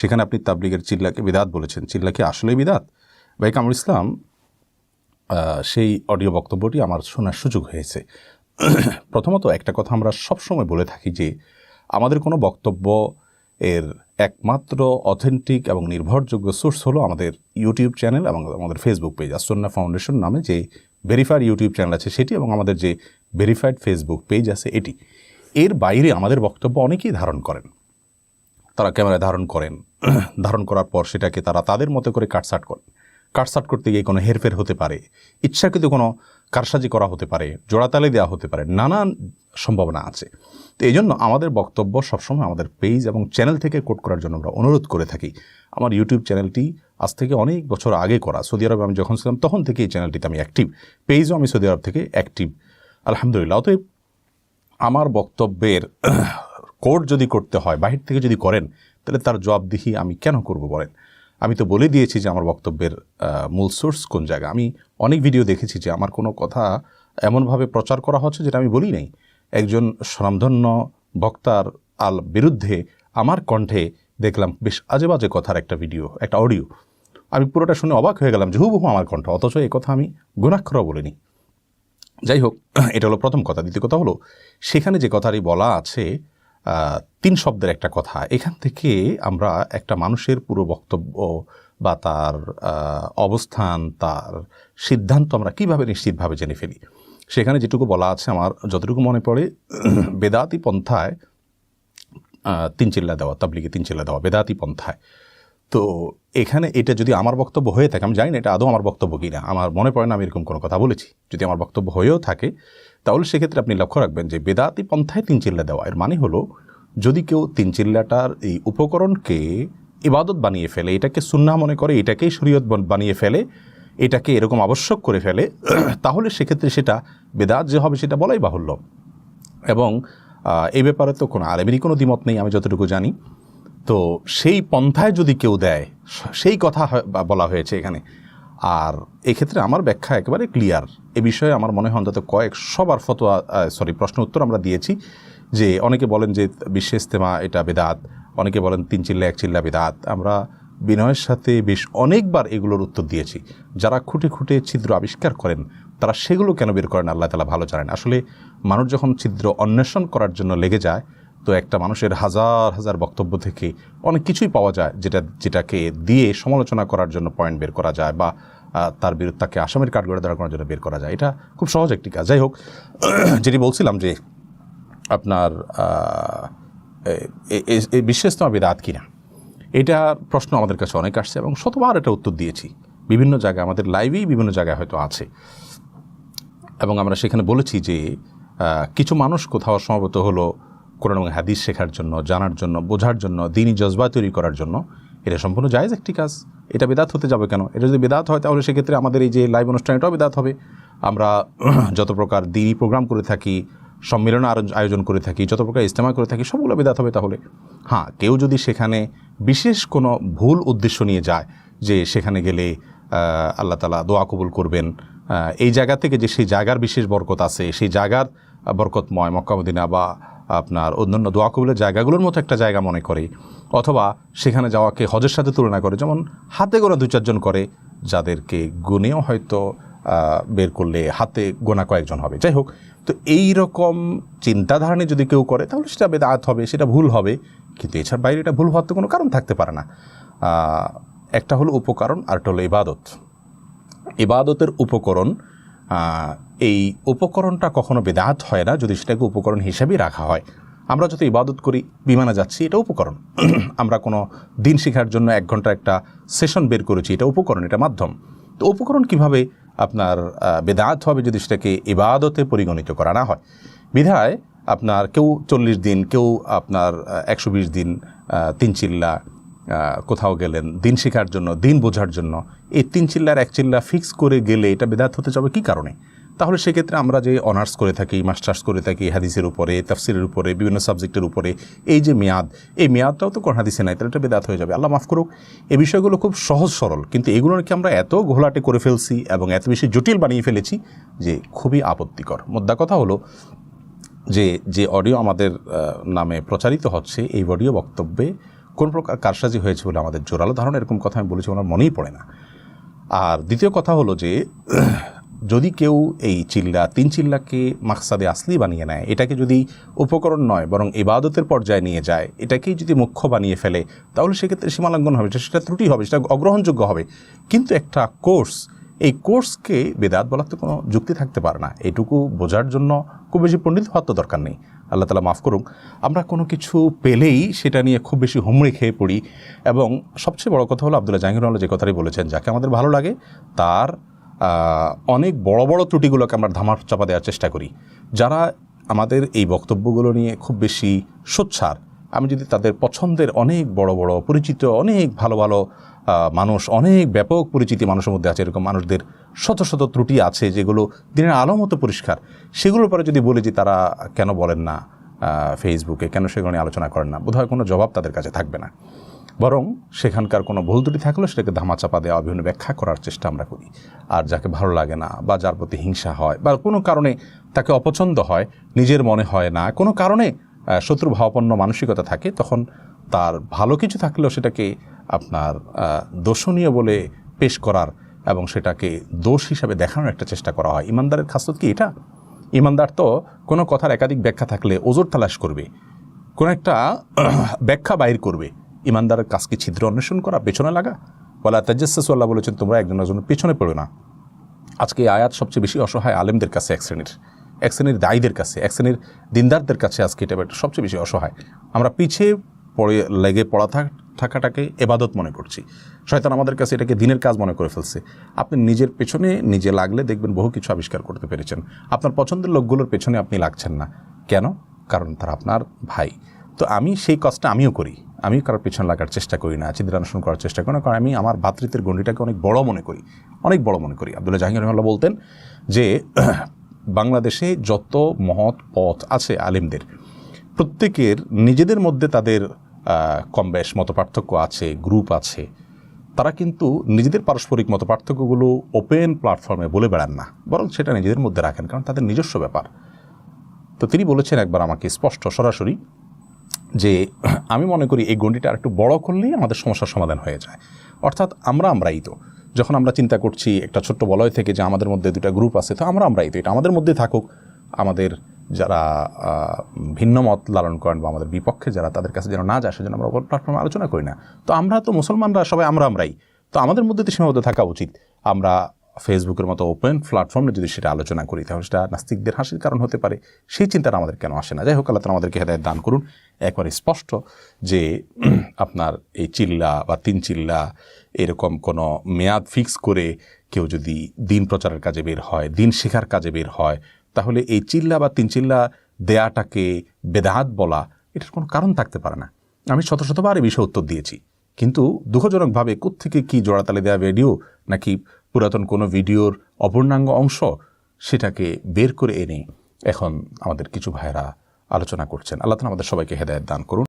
সেখানে আপনি তাবলিগের চিল্লাকে বিদাত বলেছেন। চিল্লা কি আসলেই বিদাত? ভাই কামরুল ইসলাম, সেই অডিও বক্তব্যটি আমার শোনার সুযোগ হয়েছে। প্রথমত একটা কথা আমরা সবসময় বলে থাকি যে আমাদের কোনো বক্তব্য এর একমাত্র অথেন্টিক এবং নির্ভরযোগ্য সোর্স হলো আমাদের ইউটিউব চ্যানেল এবং আমাদের ফেসবুক পেজ। আসন্না ফাউন্ডেশন নামে যে ভেরিফাইড ইউটিউব চ্যানেল আছে সেটি এবং আমাদের যে ভেরিফাইড ফেসবুক পেজ আছে এটি। এর বাইরে আমাদের বক্তব্য অনেকেই ধারণ করেন, তারা ক্যামেরায় ধারণ করেন, ধারণ করার পর সেটাকে তারা তাদের মতো করে কাটসাট করেন। কাটসাট করতে গিয়ে কোনো হেরফের হতে পারে, ইচ্ছাকৃত কোনো কারসাজি করা হতে পারে, জোড়াতালি দেওয়া হতে পারে, নানান সম্ভাবনা আছে। তো এই জন্য আমাদের বক্তব্য সবসময় আমাদের পেজ এবং চ্যানেল থেকে কোট করার জন্য আমরা অনুরোধ করে থাকি। আমার ইউটিউব চ্যানেলটি আজ থেকে অনেক বছর আগে করা, সৌদি আরবে আমি যখন ছিলাম তখন থেকে এই চ্যানেলটিতে আমি অ্যাক্টিভ, পেজও আমি সৌদি আরব থেকে অ্যাক্টিভ, আলহামদুলিল্লাহ। অতএব আমার বক্তব্যের কোট যদি করতে হয়, বাহির থেকে যদি করেন, তাহলে তার জবাবদিহি আমি কেন করব বলেন? আমি তো বলে দিয়েছি যে আমার বক্তব্যের মূল সোর্স কোন জায়গা। আমি অনেক ভিডিও দেখেছি যে আমার কোনো কথা এমনভাবে প্রচার করা হচ্ছে যেটা আমি বলি নাই। একজন স্বনামধন্য বক্তার বিরুদ্ধে আমার কণ্ঠে দেখলাম বেশ আজে বাজে কথার একটা ভিডিও, একটা অডিও। আমি পুরোটা শুনে অবাক হয়ে গেলাম যে হুবহু আমার কণ্ঠ, অথচ এই কথা আমি গুণাক্ষরও বলিনি। যাই হোক, এটা হলো প্রথম কথা। দ্বিতীয় কথা হলো, সেখানে যে কথাটি বলা আছে 3 শব্দের একটা কথা, এখান থেকে আমরা একটা মানুষের পুরো বক্তব্য বা তার অবস্থান, তার সিদ্ধান্ত আমরা কীভাবে নিশ্চিতভাবে জেনে ফেলি। সেখানে যেটুকু বলা আছে আমার যতটুকু মনে পড়ে, বেদাতি পন্থায় 3 চিল্লা দেওয়া, তাবলিগে 3 চিল্লা দেওয়া বেদাতি পন্থায়। তো এখানে এটা যদি আমার বক্তব্য হয়ে থাকে, আমি জানি না এটা আদৌ আমার বক্তব্য কি না, আমার মনে পড়ে না আমি এরকম কোনো কথা বলেছি। যদি আমার বক্তব্য হয়েও থাকে তাহলে সেক্ষেত্রে আপনি লক্ষ্য রাখবেন যে বেদাতি পন্থায় 3 চিল্লা দেওয়া এর মানে হলো, যদি কেউ 3 চিল্লাটার এই উপকরণকে ইবাদত বানিয়ে ফেলে, এটাকে সুন্নাহ মনে করে, এটাকেই শরীয়ত বানিয়ে ফেলে, এটাকে এরকম আবশ্যক করে ফেলে, তাহলে সেক্ষেত্রে সেটা বেদাত যে হবে সেটা বলাই বাহুল্য। এবং এই ব্যাপারে তো কোনো আলেমেরই কোনো দ্বিমত নেই আমি যতটুকু জানি। তো সেই পন্থায় যদি কেউ দেয়, সেই কথা বলা হয়েছে এখানে। আর এক্ষেত্রে আমার ব্যাখ্যা একেবারে ক্লিয়ার। এ বিষয়ে আমার মনে হয় অন্তত কয়েকশবার ফতোয়া প্রশ্ন উত্তর আমরা দিয়েছি। যে অনেকে বলেন যে বিশ্ব ইজতেমা এটা বেদাত, অনেকে বলেন 3 চিল্লা 1 চিল্লা বেদাত। আমরা বিনয়ের সাথে বেশ অনেকবার এগুলোর উত্তর দিয়েছি। যারা খুঁটে খুঁটে ছিদ্র আবিষ্কার করেন তারা সেগুলো কেন বের করেন আল্লাহ তাআলা ভালো জানেন। আসলে মানুষ যখন ছিদ্র অন্বেষণ করার জন্য লেগে যায়, তো একটা মানুষের হাজার হাজার বক্তব্য থেকে অনেক কিছুই পাওয়া যায় যেটাকে দিয়ে সমালোচনা করার জন্য পয়েন্ট বের করা যায়, বা তার বিরুদ্ধে তাকে আসামের কাঠগড়ে দাঁড় করার জন্য বের করা যায়। এটা খুব সহজ একটি কাজ। যাই হোক, যেটি বলছিলাম যে আপনার এই বিশ্ব ইজতেমা বিদআত কিনা, এটা প্রশ্ন আমাদের কাছে অনেক আসছে এবং শতবার এটা উত্তর দিয়েছি বিভিন্ন জায়গায়, আমাদের লাইভেই বিভিন্ন জায়গায় হয়তো আছে। এবং আমরা সেখানে বলেছি যে কিছু মানুষ কোথাও সমবেত হলো কোরআন এবং হাদিস শেখার জন্য, জানার জন্য, বোঝার জন্য, দ্বীনি জজবা তৈরি করার জন্য। এটা সম্পূর্ণ জায়েজ একটি কাজ। এটা বেদাত হতে যাবে কেন? এটা যদি বেদাত হয় তাহলে সেক্ষেত্রে আমাদের এই যে লাইভ অনুষ্ঠান এটাও বেদাত হবে। আমরা যত প্রকার দ্বীনি প্রোগ্রাম করে থাকি, সম্মেলন আয়োজন করে থাকি, যত প্রকার ইজতেমা করে থাকি, সবগুলো বেদাত হবে তাহলে। হ্যাঁ, কেউ যদি সেখানে বিশেষ কোনো ভুল উদ্দেশ্য নিয়ে যায় যে সেখানে গেলে আল্লাহ তাআলা দোয়া কবুল করবেন, এই জায়গা থেকে যে সেই জায়গার বিশেষ বরকত আছে, সেই জায়গার বরকতময় মক্কা মদিনা বা আপনার অন্যান্য দোয়া কবুলের জায়গাগুলোর মতো একটা জায়গা মনে করে, অথবা সেখানে যাওয়াকে হজের সাথে তুলনা করে, যেমন হাতে গোনা 2-4 জন করে, যাদেরকে গুণেও হয়তো বের করলে হাতে গোনা কয়েকজন হবে। যাই হোক, তো এই রকম চিন্তাধারা নিয়ে যদি কেউ করে তাহলে সেটা বেদাত হবে, সেটা ভুল হবে। কিন্তু এছাড়া বাইরে এটা ভুল হওয়ার তো কোনো কারণ থাকতে পারে না। একটা হলো উপকরণ, আরেকটা হলো ইবাদত। ইবাদতের উপকরণ, এই উপকরণটা কখনো বেদাত হয় না যদি সেটাকে উপকরণ হিসেবেই রাখা হয়। আমরা যত ইবাদত করি, বিমানে যাচ্ছি, এটা উপকরণ। আমরা কোনো দিন শেখার জন্য 1 ঘন্টা একটা সেশন বের করেছি, এটা উপকরণ, এটা মাধ্যম। তো উপকরণ কিভাবে আপনার বেদাত হবে যদি সেটাকে ইবাদতে পরিগণিত করা না হয়? বিধায় আপনার কেউ 40 দিন, কেউ আপনার 120 দিন 3 চিল্লা কোথাও গেলেন দিন শেখার জন্য, দিন বোঝার জন্য, এই 3 চিল্লার 1 চিল্লা ফিক্স করে গেলে এটা বেদাত হতে যাবে কী কারণে? তাহলে সেক্ষেত্রে আমরা যে অনার্স করে থাকি, মাস্টার্স করে থাকি হাদিসের উপরে, তাফসিরের উপরে, বিভিন্ন সাবজেক্টের উপরে, এই যে মেয়াদ, এই মেয়াদটাও তো কোন হাদিসে নাই, তাহলে এটা বেদাত হয়ে যাবে। আল্লাহ মাফ করুক। এই বিষয়গুলো খুব সহজ সরল, কিন্তু এগুলোকে আমরা এত ঘোলাটে করে ফেলছি এবং এত বেশি জটিল বানিয়ে ফেলেছি যে খুবই আপত্তিকর। মোদ্দা কথা হলো যে অডিও আমাদের নামে প্রচারিত হচ্ছে, এই অডিও বক্তব্যে কোন প্রকার কারসাজি হয়েছে বলে আমাদের জোরালো ধারণা, এরকম কথা আমি বলেছি আমার মনেই পড়ে না। আর দ্বিতীয় কথা হলো যে যদি কেউ এই চিল্লা 3 চিল্লাকে মাকসাদে আসলি বানিয়ে নেয়, এটাকে যদি উপকরণ নয় বরং ইবাদতের পর্যায়ে নিয়ে যায়, এটাকেই যদি মুখ্য বানিয়ে ফেলে, তাহলে সেক্ষেত্রে সীমালঙ্ঘন হবে, সেটা ত্রুটি হবে, সেটা অগ্রহণযোগ্য হবে। কিন্তু একটা কোর্স, এই কোর্সকে বেদাত বলার তো কোনো যুক্তি থাকতে পারে না। এটুকু বোঝার জন্য খুব বেশি পণ্ডিত হওয়ার তো দরকার নেই। আল্লাহ তাআলা মাফ করুক, আমরা কোনো কিছু পেলেই সেটা নিয়ে খুব বেশি হুমড়ি খেয়ে পড়ি। এবং সবচেয়ে বড় কথা হলো আব্দুল্লাহ জাহাঙ্গীর যে কথাটি বলেছেন, যাকে আমাদের ভালো লাগে তার অনেক বড় বড় ত্রুটিগুলোকে আমরা ধামার চাপা দেওয়ার চেষ্টা করি। যারা আমাদের এই বক্তব্যগুলো নিয়ে খুব বেশি সোচ্চার, আমি যদি তাদের পছন্দের অনেক বড় বড় পরিচিত অনেক ভালো ভালো মানুষ, অনেক ব্যাপক পরিচিতি মানুষের মধ্যে আছে, এরকম মানুষদের শত শত ত্রুটি আছে যেগুলো দিনের আলো মতো পরিষ্কার, সেগুলোর পরে যদি বলি যে তারা কেন বলেন না ফেসবুকে, কেন সেগুলো নিয়ে আলোচনা করেন না, বোধহয় কোনো জবাব তাদের কাছে থাকবে না। বরং সেখানকার কোনো ভুল ত্রুটি থাকলেও সেটাকে ধামাচাপা দেওয়া, বিভিন্ন ব্যাখ্যা করার চেষ্টা আমরা করি। আর যাকে ভালো লাগে না বা যার প্রতি হিংসা হয় বা কোনো কারণে তাকে অপছন্দ হয়, নিজের মনে হয় না, কোনো কারণে শত্রুভাবাপন্ন মানসিকতা থাকে, তখন তার ভালো কিছু থাকলেও সেটাকে আপনার দোষণীয় বলে পেশ করার এবং সেটাকে দোষ হিসাবে দেখানোর একটা চেষ্টা করা হয়। ইমানদারের খাসলত কি এটা? ইমানদার তো কোনো কথার একাধিক ব্যাখ্যা থাকলে ওজোর তালাশ করবে, কোনো একটা ব্যাখ্যা বাইর করবে। ইমানদারের কাজকে ছিদ্র অন্বেষণ করা, পেছনে লাগা। ওয়ালা তাজাসসু, আল্লাহ বলেছেন তোমরা একজনের জন্য পেছনে পড়ো না। আজকে এই আয়াত সবচেয়ে বেশি অসহায় আলেমদের কাছে, এক শ্রেণীর দায়ীদের কাছে, এক শ্রেণীর দিনদারদের কাছে আজকে এটা সবচেয়ে বেশি অসহায়। আমরা পিছিয়ে লেগে পড়া থাকাটাকে এবাদত মনে করছি। শয়তান আমাদের কাছে এটাকে দিনের কাজ মনে করে ফেলছে। আপনি নিজের পেছনে নিজে লাগলে দেখবেন বহু কিছু আবিষ্কার করতে পেরেছেন। আপনার পছন্দের লোকগুলোর পেছনে আপনি লাগছেন না কেন? কারণ তারা আপনার ভাই। তো আমি সেই কাজটা আমিও করি, আমি কারোর পেছনে লাগার চেষ্টা করি না, ছিদ্রান্বেষণ করার চেষ্টা করি না, কারণ আমি আমার ভ্রাতৃত্বের গণ্ডিটাকে অনেক বড় মনে করি, অনেক বড় মনে করি। আব্দুল্লাহ জাহাঙ্গীর রহমাল্লাহ বলতেন যে বাংলাদেশে যত মহৎ পথ আছে আলেমদের, প্রত্যেকের নিজেদের মধ্যে তাদের কম বেশ মতপার্থক্য আছে, গ্রুপ আছে, তারা কিন্তু নিজেদের পারস্পরিক মতপার্থক্যগুলো ওপেন প্ল্যাটফর্মে বলে বেড়ান না, বরং সেটা নিজেদের মধ্যে রাখেন, কারণ তাদের নিজস্ব ব্যাপার। তো তিনি বলেছেন একবার আমাকে স্পষ্ট সরাসরি যে আমি মনে করি এই গণ্ডিটা আর একটু বড় করলেই আমাদের সমস্যার সমাধান হয়ে যায়। অর্থাৎ আমরাই তো, যখন আমরা চিন্তা করছি একটা ছোট্ট বলয় থেকে যে আমাদের মধ্যে দুটা গ্রুপ আছে, তো আমরাই তো, এটা আমাদের মধ্যে থাকুক। আমাদের যারা ভিন্ন মত লালন করেন বা আমাদের বিপক্ষে যারা, তাদের কাছে যেন না যায়, সেজন্য আমরা ওপর প্ল্যাটফর্মে আলোচনা করি না। তো আমরা তো মুসলমানরা সবাই আমরাই, তো আমাদের মধ্যে তো সীমাবদ্ধ থাকা উচিত। আমরা ফেসবুকের মতো ওপেন প্ল্যাটফর্মে যদি সেটা আলোচনা করি, তাহলে সেটা নাস্তিকদের হাসির কারণ হতে পারে। সেই চিন্তাটা আমাদের কেন আসে না? যাই হোক, আল্লাহ তাআলা আমাদেরকে হেদায়েত দান করুন। একবারে স্পষ্ট যে আপনার এই চিল্লা বা 3 চিল্লা এরকম কোনো মেয়াদ ফিক্স করে কেউ যদি দিন প্রচারের কাজে বের হয়, দিন শেখার কাজে বের হয়, তাহলে এই চিল্লা বা 3 চিল্লা দেয়াটাকে বেদাত বলা, এটার কোনো কারণ থাকতে পারে না। আমি শতবার এই বিষয়ে উত্তর দিয়েছি, কিন্তু দুঃখজনকভাবে কোত্থেকে কি জোড়াতালি দেওয়া ভিডিও নাকি পুরাতন কোনো ভিডিওর অপূর্ণাঙ্গ অংশ, সেটাকে বের করে এনে এখন আমাদের কিছু ভাইয়েরা আলোচনা করছেন। আল্লাহ তাআলা আমাদের সবাইকে হেদায়েত দান করুন।